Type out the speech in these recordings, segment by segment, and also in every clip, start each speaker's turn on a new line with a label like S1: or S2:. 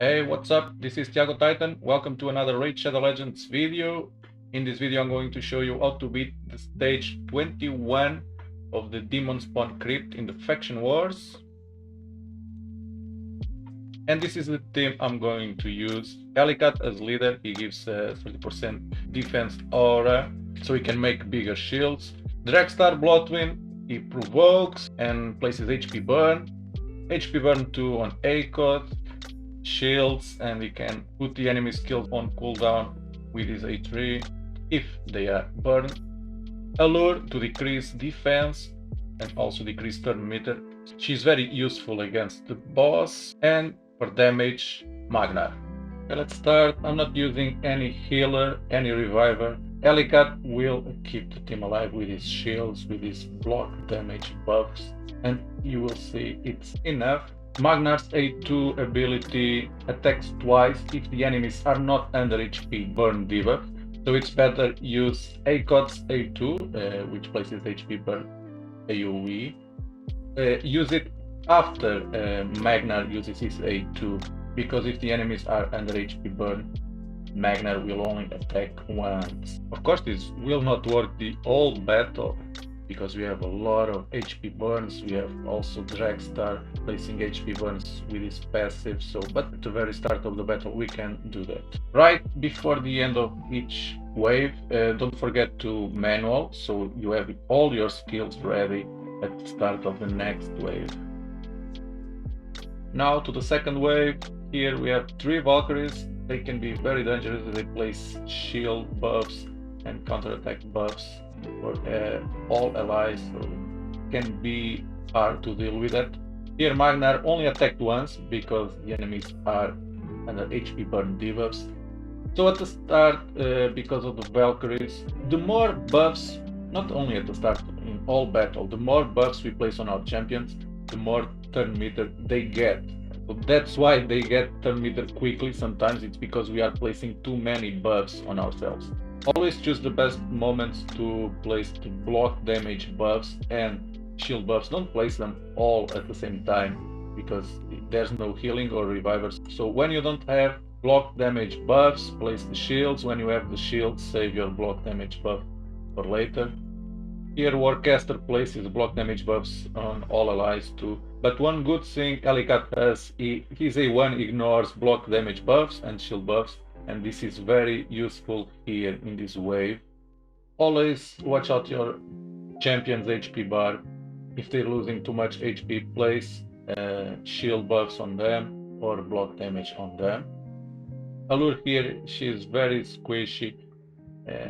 S1: Hey, what's up? This is Thiago Titan. Welcome to another Raid Shadow Legends video. In this video, I'm going to show you how to beat the stage 21 of the Demonspawn crypt in the Faction Wars. And this is the team I'm going to use. Helicath as leader, he gives 30% defense aura, so he can make bigger shields. Dragstar Bloodwind, he provokes and places HP burn. HP burn 2 on Acoth. Shields, and we can put the enemy skills on cooldown with his A3 if they are burned. Allure to decrease defense and also decrease turn meter. She's very useful against the boss. And for damage, Magnar. Okay, let's start. I'm not using any healer, any reviver. Helicath will keep the team alive with his shields, with his block damage buffs, and you will see it's enough. Magnar's A2 ability attacks twice if the enemies are not under HP burn debuff, so it's better use Acoth's A2, which places HP burn AoE. Use it after Magnar uses his A2, because if the enemies are under HP burn, Magnar will only attack once. Of course, this will not work the whole battle, because we have a lot of HP burns. We have also Dragstar placing HP burns with his passive, but at the very start of the battle we can do that. Right before the end of each wave, don't forget to manual, so you have all your skills ready at the start of the next wave. Now to the second wave. Here we have 3 Valkyries. They can be very dangerous. They place shield buffs and counterattack buffs for all allies, so it can be hard to deal with that. Here Magnar only attacked once because the enemies are under HP burn debuffs. So at the start, because of the Valkyries, the more buffs, not only at the start, in all battle, the more buffs we place on our champions, the more turn meter they get. So that's why they get turn meter quickly. Sometimes it's because we are placing too many buffs on ourselves. Always choose the best moments to place the block damage buffs and shield buffs. Don't place them all at the same time, because there's no healing or revivers. So when you don't have block damage buffs, place the shields. When you have the shields, save your block damage buff for later. Here Warcaster places block damage buffs on all allies too. But one good thing Helicath has, his A1 ignores block damage buffs and shield buffs, and this is very useful here in this wave. Always watch out your champion's HP bar. If they're losing too much HP, place shield buffs on them or block damage on them. Allure here, she's very squishy.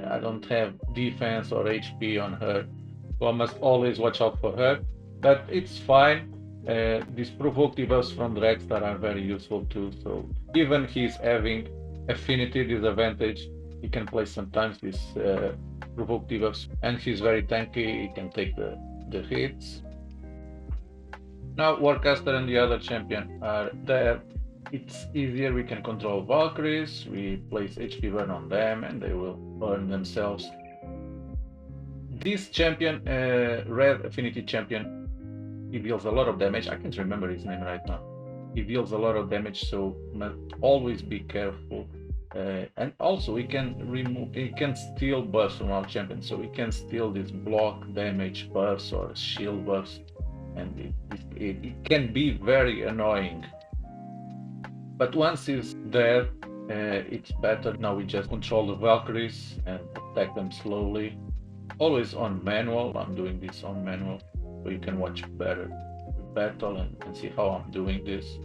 S1: I don't have defense or HP on her, so I must always watch out for her. But it's fine. These provoke debuffs from Dragstar are very useful too. So even he's having affinity disadvantage, he can play sometimes these provoke debuffs, and he's very tanky. He can take the hits. Now Warcaster and the other champion are there. It's easier. We can control Valkyries. We place HP burn on them, and they will burn themselves. This champion, red affinity champion, he deals a lot of damage. I can't remember his name right now. He deals a lot of damage, so must always be careful. And also, he can steal buffs from our champion, so we can steal these block damage buffs or shield buffs, and it can be very annoying. But once he's there, it's better. Now we just control the Valkyries and attack them slowly. Always on manual. I'm doing this on manual, so you can watch better the battle and see how I'm doing this.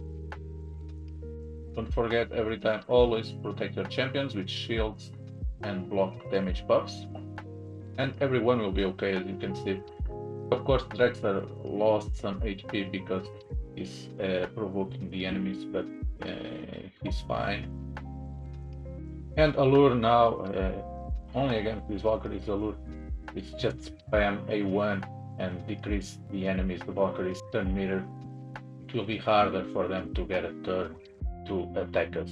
S1: Don't forget, every time, always protect your champions with shields and block damage buffs. And everyone will be okay, as you can see. Of course, Dragstar lost some HP because he's provoking the enemies, but he's fine. And Allure now, only against these Valkyries, Allure, it's just spam A1 and decrease the enemies, the Valkyries' turn meter. It will be harder for them to get a turn to attack us.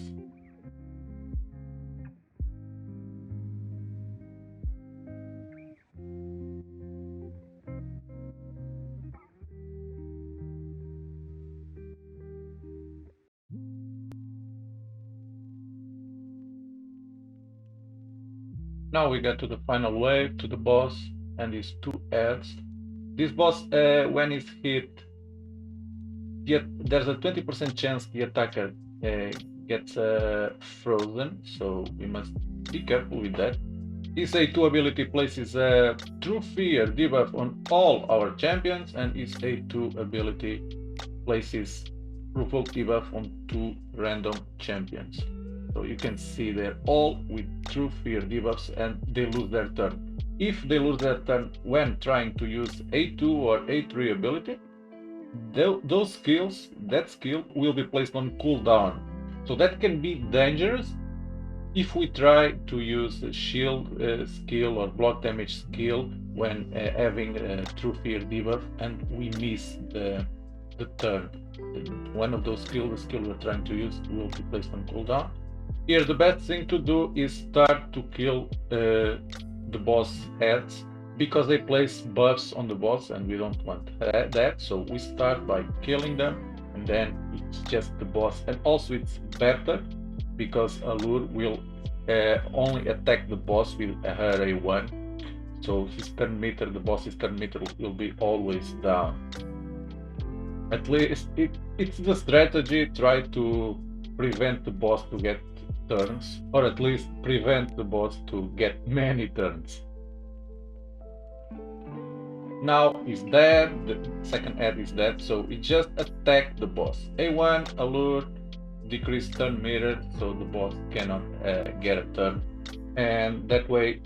S1: Now we get to the final wave, to the boss, and his two heads. This boss, when it's hit, yet there's a 20% chance the attacker gets frozen, so we must be careful with that. His A2 ability places a True Fear debuff on all our champions, and his A2 ability places Provoke debuff on 2 random champions. So you can see they're all with True Fear debuffs and they lose their turn. If they lose their turn when trying to use A2 or A3 ability, those skills, that skill will be placed on cooldown. So that can be dangerous if we try to use a shield skill or block damage skill when having a True Fear debuff and we miss the turn. One of those skills, the skill we're trying to use, will be placed on cooldown. Here the best thing to do is start to kill the boss heads, because they place buffs on the boss and we don't want that, so we start by killing them and then it's just the boss. And also it's better because Allure will only attack the boss with her A1, so his turn meter, the boss's turn meter, will be always down. At least it's the strategy, try to prevent the boss to get turns, or at least prevent the boss to get many turns. Now he's dead, the second head is dead, so we just attack the boss. A1, Allure, decrease turn meter, so the boss cannot get a turn. And that way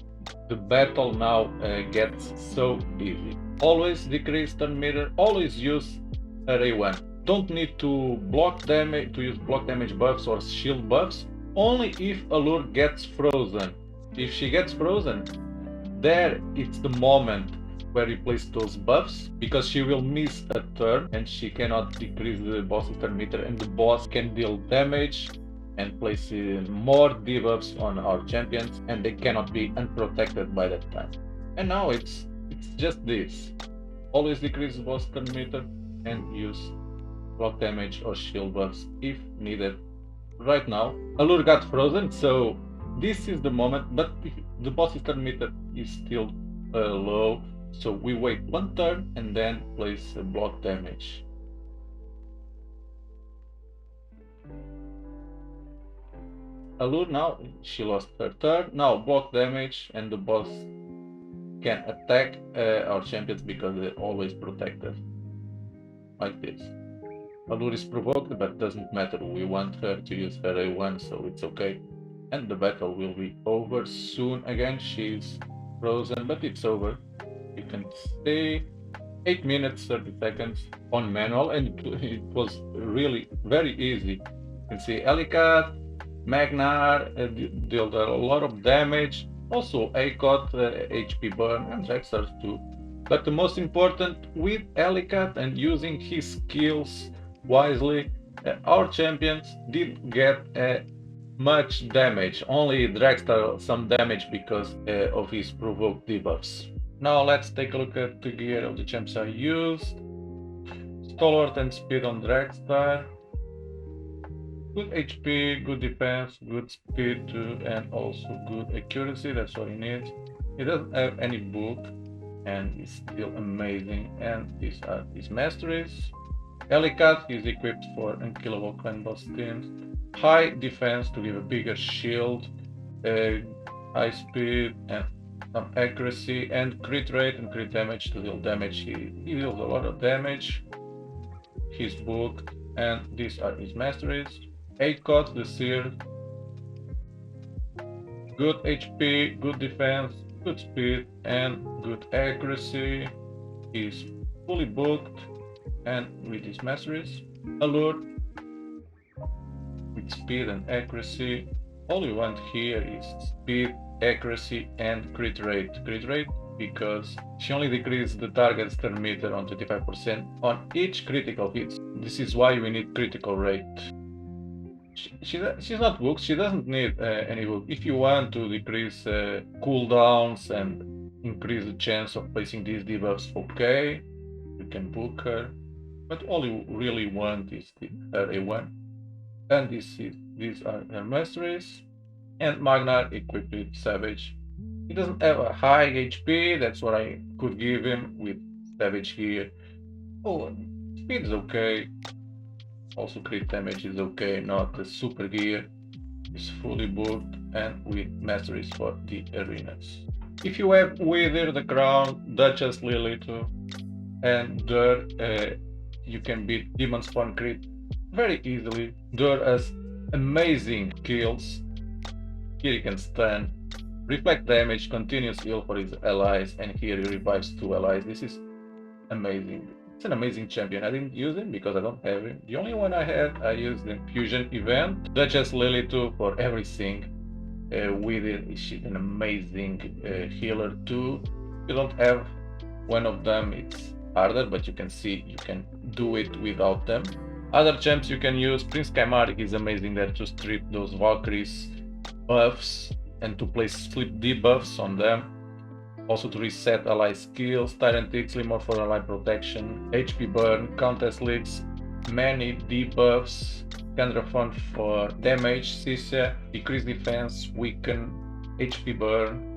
S1: the battle now gets so easy. Always decrease turn meter, always use A1. Don't need to block damage, to use block damage buffs or shield buffs, only if Allure gets frozen. If she gets frozen, there it's the moment where you place those buffs, because she will miss a turn and she cannot decrease the boss's turn meter, and the boss can deal damage and place more debuffs on our champions, and they cannot be unprotected by that time. And now it's just this. Always decrease the boss turn meter and use block damage or shield buffs if needed. Right now, Allure got frozen, so this is the moment, but the boss's turn meter is still low, so we wait one turn and then place block damage. Allure now, she lost her turn, now block damage, and the boss can attack our champions because they're always protected. Like this. Allure is provoked, but doesn't matter, we want her to use her A1, so it's okay. And the battle will be over soon. Again, she's frozen, but it's over. You can see 8 minutes 30 seconds on manual, and it was really very easy. You can see Helicath, Magnar dealt a lot of damage, also Acot, HP burn, and Drexers too. But the most important, with Helicath and using his skills wisely, our champions did get much damage. Only Drexler some damage because of his provoked debuffs. Now let's take a look at the gear of the champs I used. Stalwart and speed on Drexler. Good HP, good defense, good speed too, and also good accuracy, that's what he needs. He doesn't have any book, and he's still amazing. And these are his masteries. Helicath is equipped for unkillable clan boss teams. High defense to give a bigger shield, high speed and some accuracy, and crit rate and crit damage to deal damage. He deals a lot of damage. He's booked, and these are his masteries. Acot, the Seer, good HP, good defense, good speed, and good accuracy. He's fully booked, and with his masteries. Allure, with speed and accuracy. All we want here is speed, accuracy, and crit rate. Crit rate because she only decreases the target's turn meter on 25% on each critical hit. This is why we need critical rate. She's not booked, she doesn't need any book. If you want to decrease cooldowns and increase the chance of placing these debuffs, okay, you can book her. But all you really want is her A1. And these are her masteries. And Magnar equipped with Savage. He doesn't have a high HP, that's what I could give him with Savage here. Oh, speed is okay. Also crit damage is okay, not the super gear. Is fully booked and with masteries for the arenas. If you have Wither, the Crown, Duchess Lilith, and Dur, you can beat Demonspawn crit very easily. Dur has amazing kills. Here he can stun, reflect damage, continuous heal for his allies, and here he revives 2 allies. This is amazing. It's an amazing champion. I didn't use him because I don't have him. The only one I had, I used in Fusion event. Duchess Lily too for everything. With it, she's an amazing healer too. If you don't have one of them, it's harder, but you can see you can do it without them. Other champs you can use. Prince Chimeric is amazing there to strip those Valkyries buffs and to place sleep debuffs on them. Also to reset ally skills, Tyrant Ixley more for ally protection, HP burn, contest leaks, many debuffs, Candrafon for damage, Sisha, decrease defense, weaken, HP burn.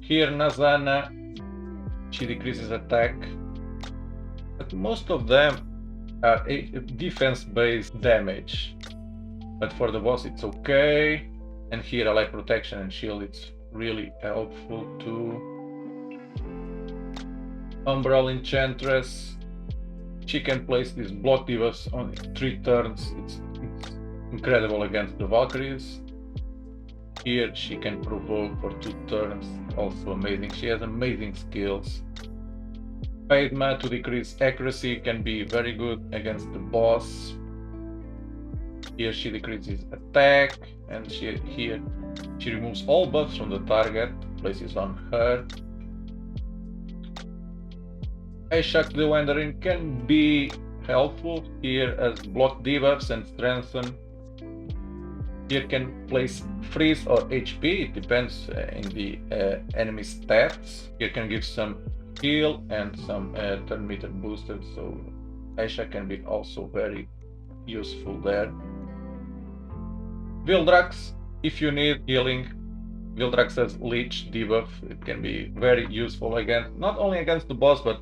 S1: Here Nazana, she decreases attack, but most of them are defense-based damage. But for the boss it's okay, and here ally protection and shield it's really helpful too. Umbral Enchantress, she can place these block debuffs on 3 turns. It's incredible against the Valkyries. Here she can provoke for 2 turns, also amazing. She has amazing skills. Padma to decrease accuracy can be very good against the boss. Here she decreases attack, and here she removes all buffs from the target, places on her. Ashak the Wandering can be helpful here as block debuffs and strengthen. Here can place freeze or HP, it depends in the enemy stats. Here can give some heal and some turn meter boosted, so Ashak can be also very useful there. Vildrax, if you need healing, Vildrax has Leech debuff. It can be very useful against, not only against the boss, but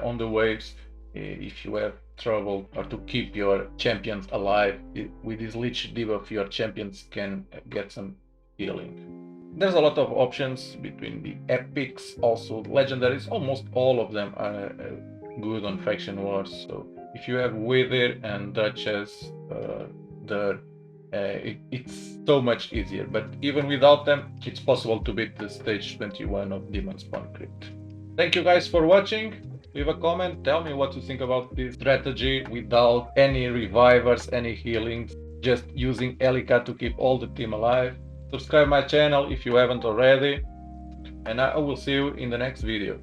S1: on the waves. If you have trouble or to keep your champions alive, with this Leech debuff, your champions can get some healing. There's a lot of options between the epics, also legendaries. Almost all of them are good on faction wars. So if you have Wither and Duchess, it's so much easier, but even without them, it's possible to beat the stage 21 of Demonspawn Crypt. Thank you guys for watching. Leave a comment, tell me what you think about this strategy without any revivers, any healings, just using Helicath to keep all the team alive. Subscribe my channel if you haven't already, and I will see you in the next video.